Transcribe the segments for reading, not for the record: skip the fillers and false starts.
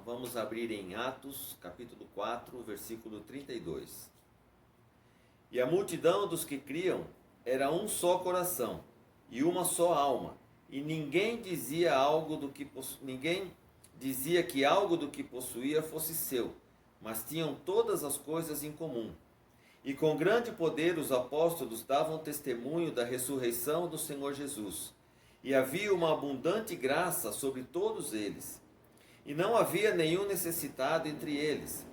Então vamos abrir em Atos, capítulo 4, versículo 32. E a multidão dos que criam era um só coração e uma só alma, e ninguém dizia que algo do que possuía fosse seu, mas tinham todas as coisas em comum. E com grande poder os apóstolos davam testemunho da ressurreição do Senhor Jesus. E havia uma abundante graça sobre todos eles. E não havia nenhum necessitado entre eles,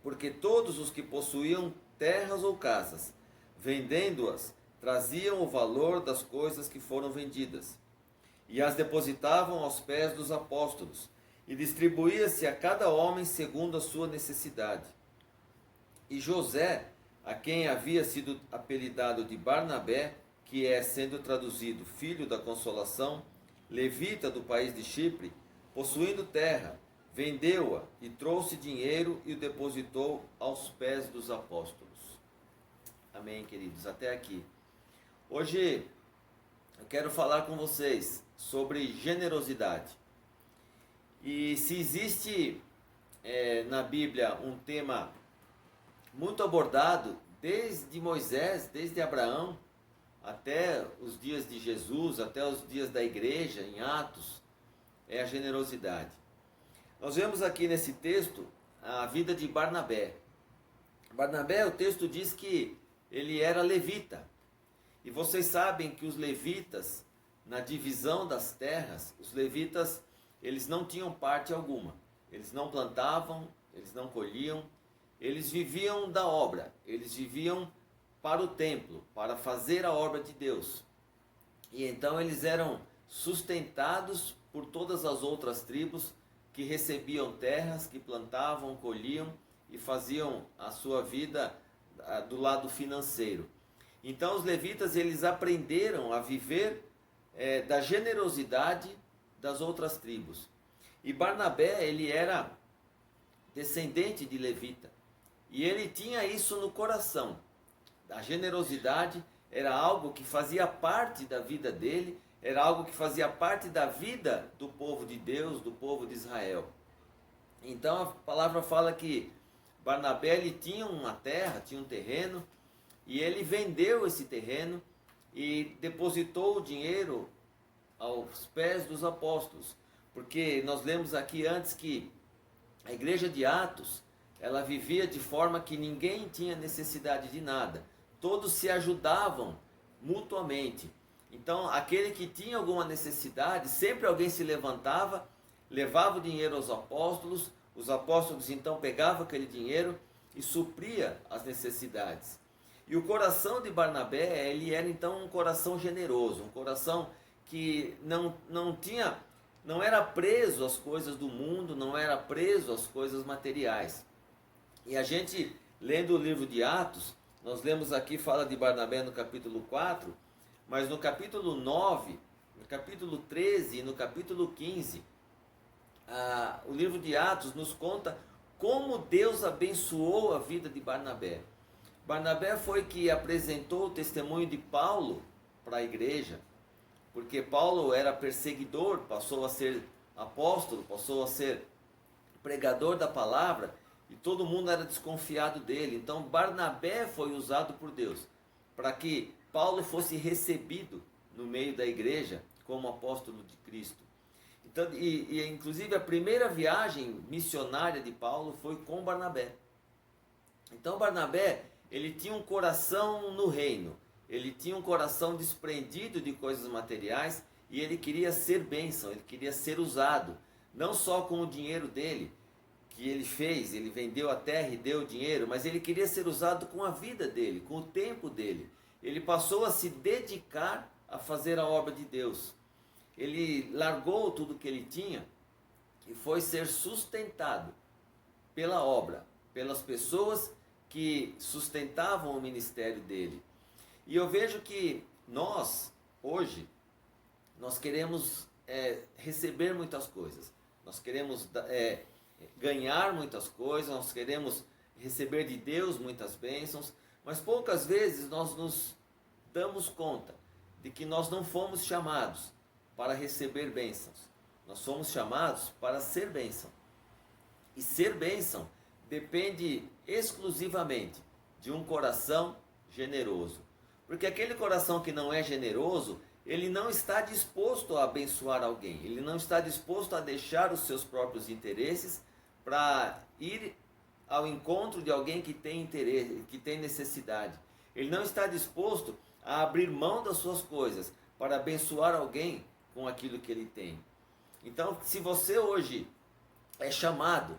porque todos os que possuíam terras ou casas, vendendo-as, traziam o valor das coisas que foram vendidas, e as depositavam aos pés dos apóstolos, e distribuía-se a cada homem segundo a sua necessidade. E José, a quem havia sido apelidado de Barnabé, que é, sendo traduzido, filho da consolação, levita do país de Chipre, possuindo terra, vendeu-a e trouxe dinheiro e o depositou aos pés dos apóstolos. Amém, queridos? Até aqui. Hoje eu quero falar com vocês sobre generosidade. E se existe na Bíblia um tema muito abordado desde Moisés, desde Abraão, até os dias de Jesus, até os dias da igreja, em Atos, é a generosidade. Nós vemos aqui nesse texto a vida de Barnabé. Barnabé, o texto diz que ele era levita. E vocês sabem que os levitas, na divisão das terras, os levitas, eles não tinham parte alguma. Eles não plantavam, eles não colhiam, eles viviam da obra, eles viviam para o templo, para fazer a obra de Deus. E então eles eram sustentados por todas as outras tribos que recebiam terras, que plantavam, colhiam e faziam a sua vida do lado financeiro. Então os levitas, eles aprenderam a viver da generosidade das outras tribos. E Barnabé, ele era descendente de levita. E ele tinha isso no coração. A generosidade era algo que fazia parte da vida dele, era algo que fazia parte da vida do povo de Deus, do povo de Israel. Então a palavra fala que Barnabé, ele tinha uma terra, tinha um terreno, e ele vendeu esse terreno e depositou o dinheiro aos pés dos apóstolos. Porque nós lemos aqui antes que a igreja de Atos, ela vivia de forma que ninguém tinha necessidade de nada. Todos se ajudavam mutuamente. Então, aquele que tinha alguma necessidade, sempre alguém se levantava, levava o dinheiro aos apóstolos, os apóstolos então pegavam aquele dinheiro e supria as necessidades. E o coração de Barnabé, ele era então um coração generoso, um coração que não era preso às coisas do mundo, não era preso às coisas materiais. E a gente, lendo o livro de Atos, nós lemos aqui, fala de Barnabé no capítulo 4, mas no capítulo 9, no capítulo 13 e no capítulo 15, o livro de Atos nos conta como Deus abençoou a vida de Barnabé. Barnabé foi que apresentou o testemunho de Paulo para a igreja, porque Paulo era perseguidor, passou a ser apóstolo, passou a ser pregador da palavra, e todo mundo era desconfiado dele. Então Barnabé foi usado por Deus para que Paulo fosse recebido no meio da igreja como apóstolo de Cristo. Então, inclusive a primeira viagem missionária de Paulo foi com Barnabé. Então Barnabé, ele tinha um coração no reino, ele tinha um coração desprendido de coisas materiais e ele queria ser bênção, ele queria ser usado, não só com o dinheiro dele, que ele fez, ele vendeu a terra e deu o dinheiro, mas ele queria ser usado com a vida dele, com o tempo dele. Ele passou a se dedicar a fazer a obra de Deus. Ele largou tudo que ele tinha e foi ser sustentado pela obra, pelas pessoas que sustentavam o ministério dele. E eu vejo que nós, hoje, nós queremos receber muitas coisas. Nós queremos ganhar muitas coisas, nós queremos receber de Deus muitas bênçãos, mas poucas vezes nós nos damos conta de que nós não fomos chamados para receber bênçãos. Nós somos chamados para ser bênção. E ser bênção depende exclusivamente de um coração generoso. Porque aquele coração que não é generoso, ele não está disposto a abençoar alguém, ele não está disposto a deixar os seus próprios interesses para ir ao encontro de alguém que tem interesse, que tem necessidade. Ele não está disposto a abrir mão das suas coisas para abençoar alguém com aquilo que ele tem. Então, se você hoje é chamado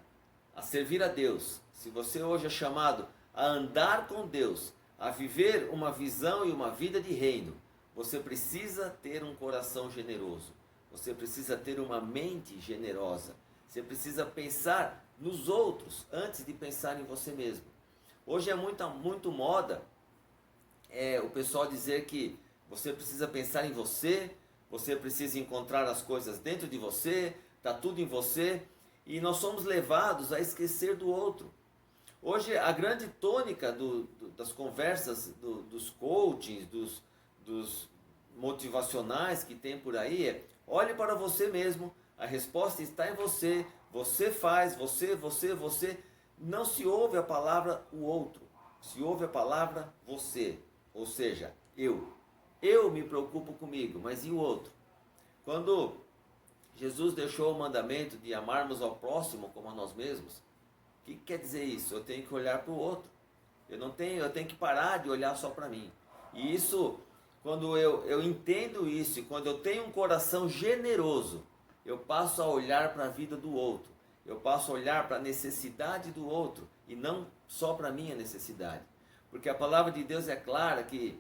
a servir a Deus, se você hoje é chamado a andar com Deus, a viver uma visão e uma vida de reino, você precisa ter um coração generoso, você precisa ter uma mente generosa, você precisa pensar nos outros antes de pensar em você mesmo. Hoje é muito moda o pessoal dizer que você precisa pensar em você, você precisa encontrar as coisas dentro de você, está tudo em você, e nós somos levados a esquecer do outro. Hoje a grande tônica das conversas, dos coachings, dos motivacionais que tem por aí é: olhe para você mesmo, a resposta está em você, você faz, você. Não se ouve a palavra o outro, se ouve a palavra você, ou seja, eu. Eu me preocupo comigo, mas e o outro? Quando Jesus deixou o mandamento de amarmos ao próximo como a nós mesmos, o que quer dizer isso? Eu tenho que olhar para o outro. Eu tenho que parar de olhar só para mim. E isso, quando eu entendo isso, e quando eu tenho um coração generoso, eu passo a olhar para a vida do outro. Eu passo a olhar para a necessidade do outro e não só para a minha necessidade. Porque a palavra de Deus é clara que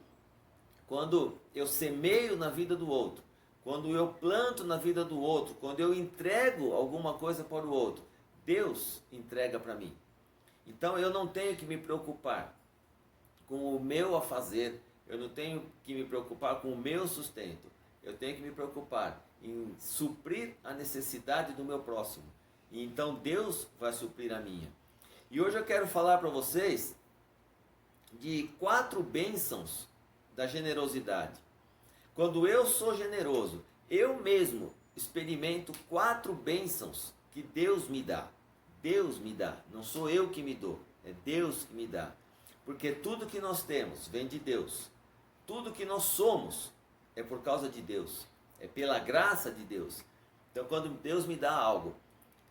quando eu semeio na vida do outro, quando eu planto na vida do outro, quando eu entrego alguma coisa para o outro, Deus entrega para mim. Então eu não tenho que me preocupar com o meu a fazer, eu não tenho que me preocupar com o meu sustento, eu tenho que me preocupar em suprir a necessidade do meu próximo. E então Deus vai suprir a minha. E hoje eu quero falar para vocês de 4 bênçãos da generosidade. Quando eu sou generoso, eu mesmo experimento 4 bênçãos que Deus me dá. Deus me dá, não sou eu que me dou, é Deus que me dá. Porque tudo que nós temos vem de Deus. Tudo que nós somos é por causa de Deus, é pela graça de Deus. Então quando Deus me dá algo,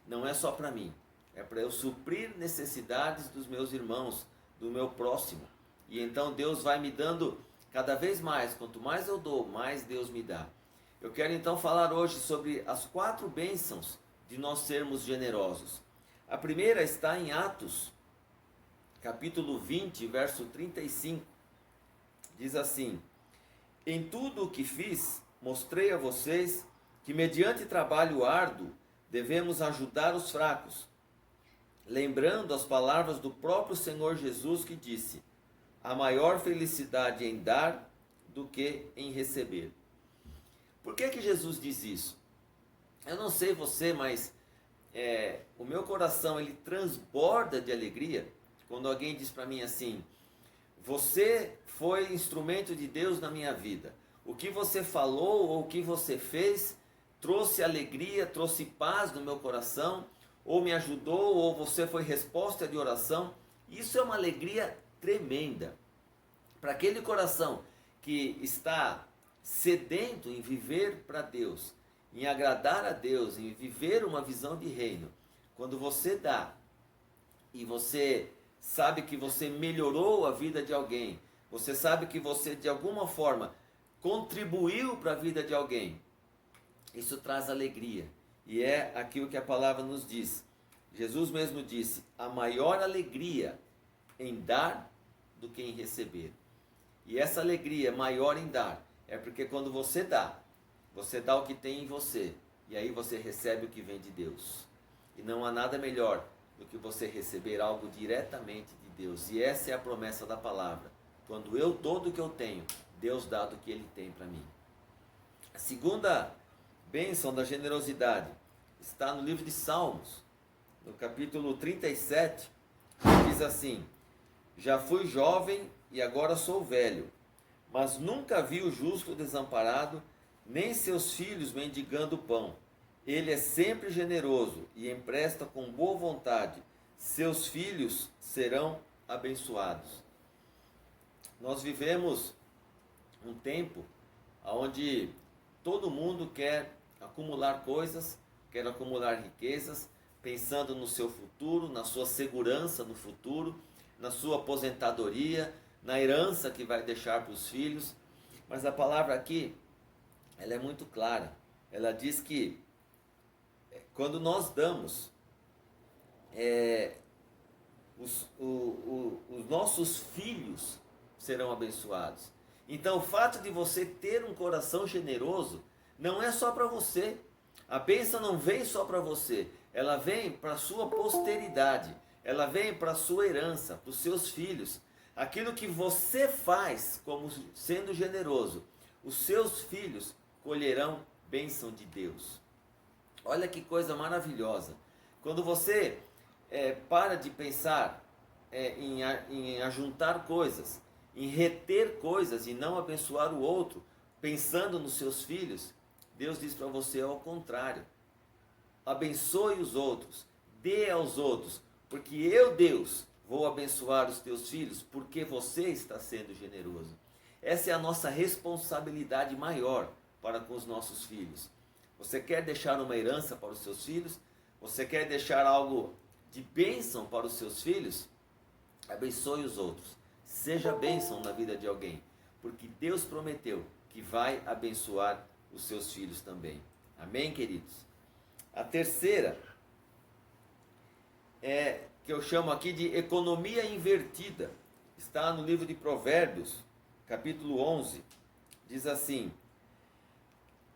não é só para mim, é para eu suprir necessidades dos meus irmãos, do meu próximo. E então Deus vai me dando cada vez mais, quanto mais eu dou, mais Deus me dá. Eu quero então falar hoje sobre as 4 bênçãos de nós sermos generosos. A primeira está em Atos, capítulo 20, verso 35. Diz assim: em tudo o que fiz, mostrei a vocês que mediante trabalho árduo devemos ajudar os fracos, lembrando as palavras do próprio Senhor Jesus que disse: há maior felicidade em dar do que em receber. Por que Jesus diz isso? Eu não sei você, mas o meu coração ele transborda de alegria quando alguém diz para mim assim: você foi instrumento de Deus na minha vida. O que você falou ou o que você fez trouxe alegria, trouxe paz no meu coração, ou me ajudou, ou você foi resposta de oração. Isso é uma alegria tremenda. Para aquele coração que está sedento em viver para Deus, em agradar a Deus, em viver uma visão de reino, quando você dá e você sabe que você melhorou a vida de alguém, você sabe que você de alguma forma contribuiu para a vida de alguém, isso traz alegria. E é aquilo que a palavra nos diz. Jesus mesmo disse: a maior alegria em dar do que em receber. E essa alegria maior em dar é porque quando você dá o que tem em você, e aí você recebe o que vem de Deus. E não há nada melhor do que você receber algo diretamente de Deus. E essa é a promessa da palavra. Quando eu dou do que eu tenho, Deus dá do que Ele tem para mim. A segunda bênção da generosidade está no livro de Salmos, no capítulo 37, que diz assim: já fui jovem e agora sou velho, mas nunca vi o justo desamparado, nem seus filhos mendigando pão. Ele é sempre generoso e empresta com boa vontade. Seus filhos serão abençoados. Nós vivemos um tempo onde todo mundo quer acumular coisas, quer acumular riquezas, pensando no seu futuro, na sua segurança no futuro, na sua aposentadoria, na herança que vai deixar para os filhos. Mas a palavra aqui, ela é muito clara. Ela diz que quando nós damos, os nossos filhos serão abençoados. Então o fato de você ter um coração generoso não é só para você. A bênção não vem só para você, ela vem para a sua posteridade, ela vem para a sua herança, para os seus filhos. Aquilo que você faz como sendo generoso, os seus filhos colherão bênção de Deus. Olha que coisa maravilhosa. Quando você para de pensar em ajuntar coisas, em reter coisas e não abençoar o outro, pensando nos seus filhos, Deus diz para você ao contrário. Abençoe os outros, dê aos outros, porque eu, Deus, vou abençoar os teus filhos, porque você está sendo generoso. Essa é a nossa responsabilidade maior para com os nossos filhos. Você quer deixar uma herança para os seus filhos? Você quer deixar algo de bênção para os seus filhos? Abençoe os outros. Seja bênção na vida de alguém, porque Deus prometeu que vai abençoar os seus filhos também. Amém, queridos? A terceira que eu chamo aqui de economia invertida. Está no livro de Provérbios, capítulo 11. Diz assim: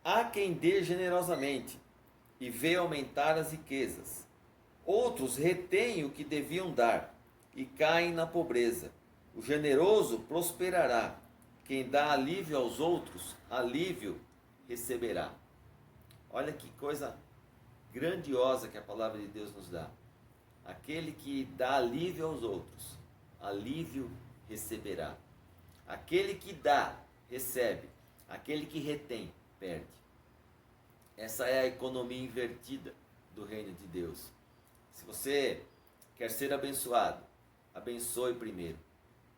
há quem dê generosamente e vê aumentar as riquezas. Outros retêm o que deviam dar e caem na pobreza. O generoso prosperará. Quem dá alívio aos outros, alívio receberá. Olha que coisa grandiosa que a palavra de Deus nos dá. Aquele que dá alívio aos outros, alívio receberá. Aquele que dá, recebe. Aquele que retém, perde. Essa é a economia invertida do reino de Deus. Se você quer ser abençoado, abençoe primeiro.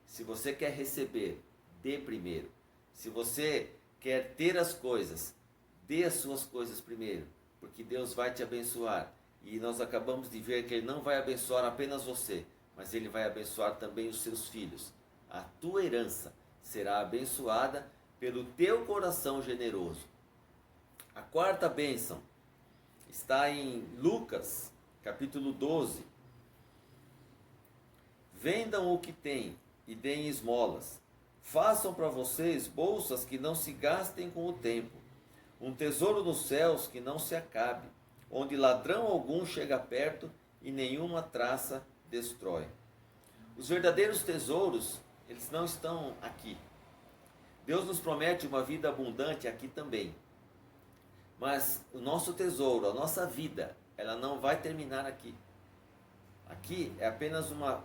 Se você quer receber, dê primeiro. Se você quer ter as coisas, dê as suas coisas primeiro, porque Deus vai te abençoar. E nós acabamos de ver que Ele não vai abençoar apenas você, mas Ele vai abençoar também os seus filhos. A tua herança será abençoada pelo teu coração generoso. A quarta bênção está em Lucas, capítulo 12. Vendam o que têm e deem esmolas. Façam para vocês bolsas que não se gastem com o tempo, um tesouro nos céus que não se acabe, onde ladrão algum chega perto e nenhuma traça destrói. Os verdadeiros tesouros, eles não estão aqui. Deus nos promete uma vida abundante aqui também. Mas o nosso tesouro, a nossa vida, ela não vai terminar aqui. Aqui é apenas uma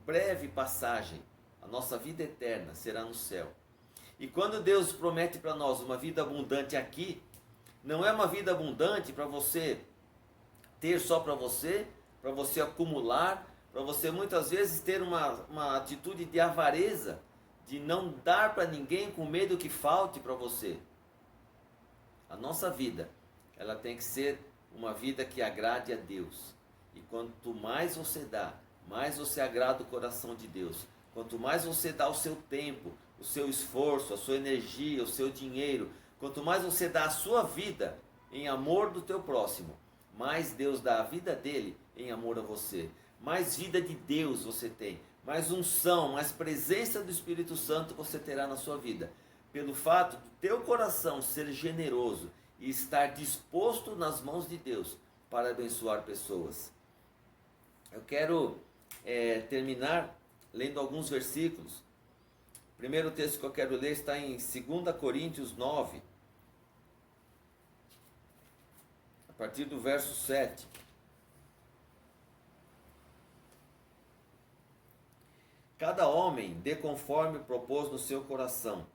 breve passagem. A nossa vida eterna será no céu. E quando Deus promete para nós uma vida abundante aqui, não é uma vida abundante para você ter só para você acumular, para você muitas vezes ter uma atitude de avareza, de não dar para ninguém com medo que falte para você. A nossa vida, ela tem que ser uma vida que agrade a Deus. E quanto mais você dá, mais você agrada o coração de Deus. Quanto mais você dá o seu tempo, o seu esforço, a sua energia, o seu dinheiro, quanto mais você dá a sua vida em amor do teu próximo, mais Deus dá a vida dele em amor a você. Mais vida de Deus você tem, mais unção, mais presença do Espírito Santo você terá na sua vida. Pelo fato do teu coração ser generoso e estar disposto nas mãos de Deus para abençoar pessoas. Eu quero terminar lendo alguns versículos. O primeiro texto que eu quero ler está em 2 Coríntios 9, a partir do verso 7. Cada homem dê conforme propôs no seu coração,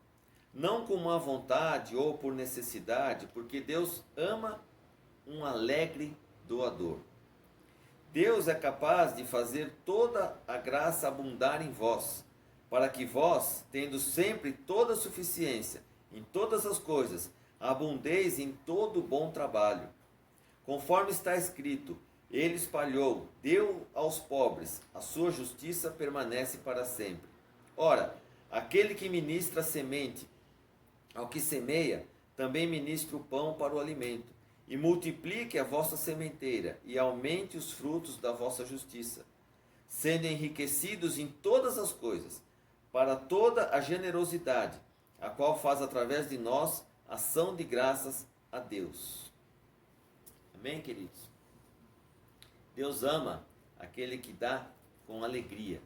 não com má vontade ou por necessidade, porque Deus ama um alegre doador. Deus é capaz de fazer toda a graça abundar em vós, para que vós, tendo sempre toda a suficiência em todas as coisas, abundeis em todo bom trabalho. Conforme está escrito, ele espalhou, deu aos pobres, a sua justiça permanece para sempre. Ora, aquele que ministra a semente ao que semeia, também ministra o pão para o alimento, e multiplique a vossa sementeira, e aumente os frutos da vossa justiça, sendo enriquecidos em todas as coisas, para toda a generosidade, a qual faz através de nós ação de graças a Deus. Amém, queridos? Deus ama aquele que dá com alegria,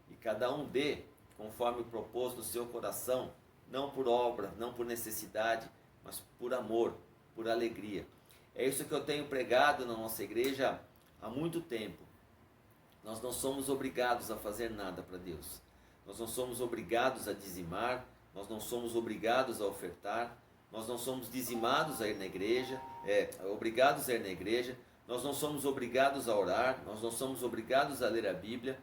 e cada um dê conforme propôs no seu coração, não por obra, não por necessidade, mas por amor, por alegria. É isso que eu tenho pregado na nossa igreja há muito tempo. Nós não somos obrigados a fazer nada para Deus. Nós não somos obrigados a dizimar, nós não somos obrigados a ofertar, nós não somos dizimados a ir na igreja, obrigados a ir na igreja, nós não somos obrigados a orar, nós não somos obrigados a ler a Bíblia,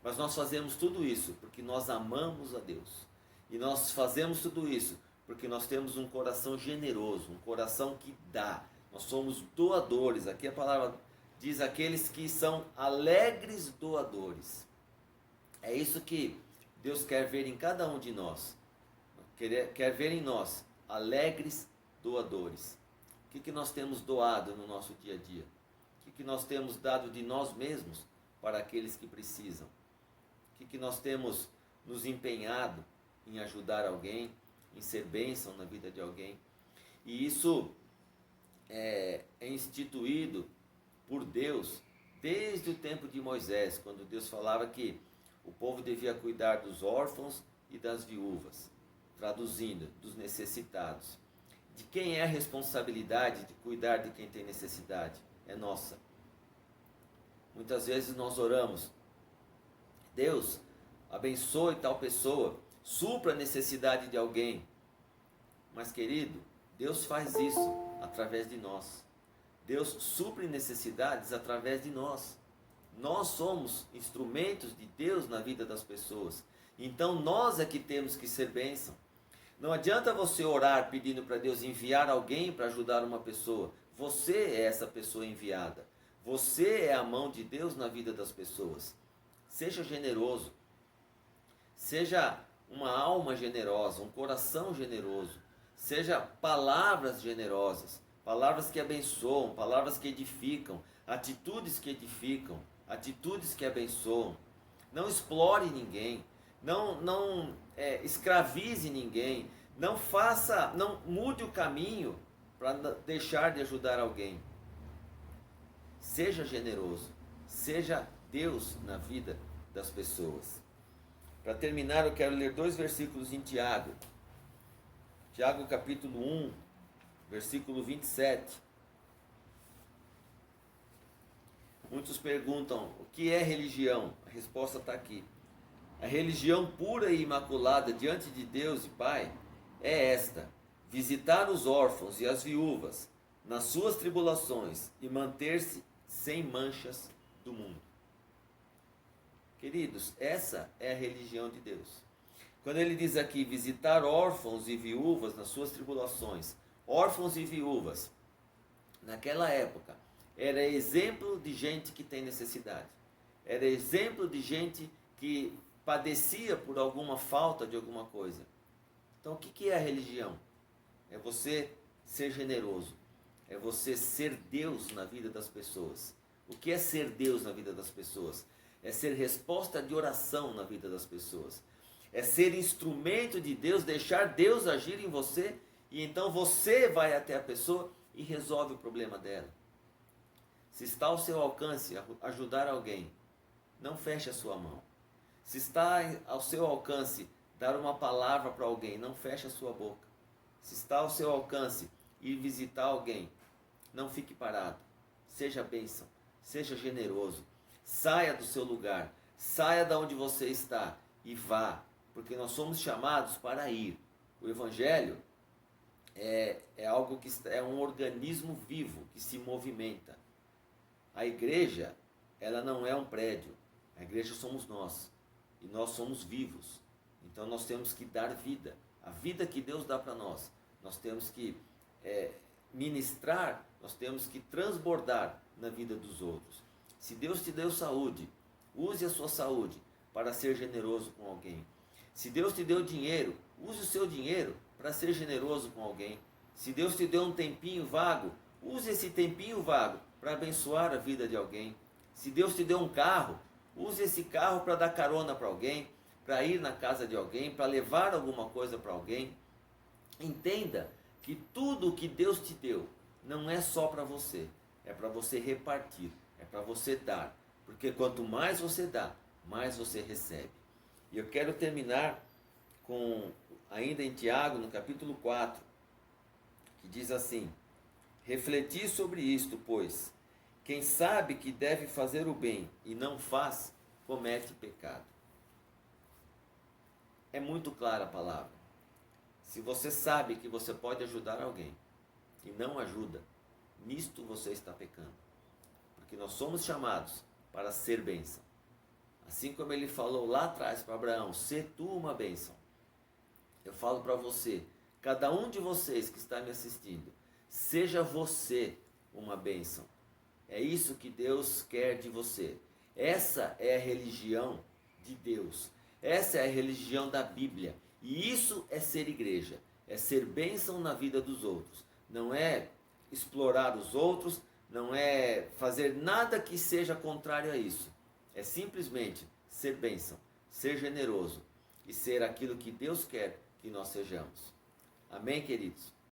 mas nós fazemos tudo isso porque nós amamos a Deus. E nós fazemos tudo isso porque nós temos um coração generoso, um coração que dá. Nós somos doadores. Aqui a palavra diz aqueles que são alegres doadores. É isso que Deus quer ver em cada um de nós. Quer ver em nós alegres doadores. O que nós temos doado no nosso dia a dia? O que nós temos dado de nós mesmos para aqueles que precisam? O que nós temos nos empenhado em ajudar alguém, em ser bênção na vida de alguém? E isso é instituído por Deus desde o tempo de Moisés, quando Deus falava que o povo devia cuidar dos órfãos e das viúvas, traduzindo, dos necessitados. De quem é a responsabilidade de cuidar de quem tem necessidade? É nossa. Muitas vezes nós oramos, Deus, abençoe tal pessoa, supra a necessidade de alguém. Mas, querido, Deus faz isso através de nós. Deus supre necessidades através de nós. Nós somos instrumentos de Deus na vida das pessoas. Então nós é que temos que ser bênção. Não adianta você orar pedindo para Deus enviar alguém para ajudar uma pessoa. Você é essa pessoa enviada. Você é a mão de Deus na vida das pessoas. Seja generoso. Seja uma alma generosa, um coração generoso. Seja palavras generosas, palavras que abençoam, palavras que edificam, atitudes que edificam, atitudes que abençoam. Não explore ninguém, não escravize ninguém, não mude o caminho para deixar de ajudar alguém. Seja generoso, seja Deus na vida das pessoas. Para terminar, eu quero ler 2 versículos em Tiago. Tiago capítulo 1, versículo 27. Muitos perguntam, o que é religião? A resposta está aqui. A religião pura e imaculada diante de Deus e Pai é esta: visitar os órfãos e as viúvas nas suas tribulações e manter-se sem manchas do mundo. Queridos, essa é a religião de Deus. Quando ele diz aqui, visitar órfãos e viúvas nas suas tribulações, órfãos e viúvas, naquela época, era exemplo de gente que tem necessidade. Era exemplo de gente que padecia por alguma falta de alguma coisa. Então, o que é a religião? É você ser generoso. É você ser Deus na vida das pessoas. O que é ser Deus na vida das pessoas? É ser resposta de oração na vida das pessoas. É ser instrumento de Deus, deixar Deus agir em você, e então você vai até a pessoa e resolve o problema dela. Se está ao seu alcance ajudar alguém, não feche a sua mão. Se está ao seu alcance dar uma palavra para alguém, não feche a sua boca. Se está ao seu alcance ir visitar alguém, não fique parado. Seja bênção, seja generoso. Saia do seu lugar, saia da onde você está e vá, porque nós somos chamados para ir. O Evangelho é algo que é um organismo vivo que se movimenta. A igreja, ela não é um prédio. A igreja somos nós. E nós somos vivos. Então nós temos que dar vida. A vida que Deus dá para nós. Nós temos que ministrar, nós temos que transbordar na vida dos outros. Se Deus te deu saúde, use a sua saúde para ser generoso com alguém. Se Deus te deu dinheiro, use o seu dinheiro para ser generoso com alguém. Se Deus te deu um tempinho vago, use esse tempinho vago para abençoar a vida de alguém. Se Deus te deu um carro, use esse carro para dar carona para alguém, para ir na casa de alguém, para levar alguma coisa para alguém. Entenda que tudo o que Deus te deu não é só para você, é para você repartir, é para você dar. Porque quanto mais você dá, mais você recebe. E eu quero terminar com, ainda em Tiago, no capítulo 4, que diz assim: refleti sobre isto, pois quem sabe que deve fazer o bem e não faz, comete pecado. É muito clara a palavra. Se você sabe que você pode ajudar alguém e não ajuda, nisto você está pecando. Porque nós somos chamados para ser bênção. Assim como ele falou lá atrás para Abraão, sê tu uma bênção. Eu falo para você, cada um de vocês que está me assistindo, seja você uma bênção. É isso que Deus quer de você. Essa é a religião de Deus. Essa é a religião da Bíblia. E isso é ser igreja. É ser bênção na vida dos outros. Não é explorar os outros, não é fazer nada que seja contrário a isso. É simplesmente ser bênção, ser generoso e ser aquilo que Deus quer que nós sejamos. Amém, queridos?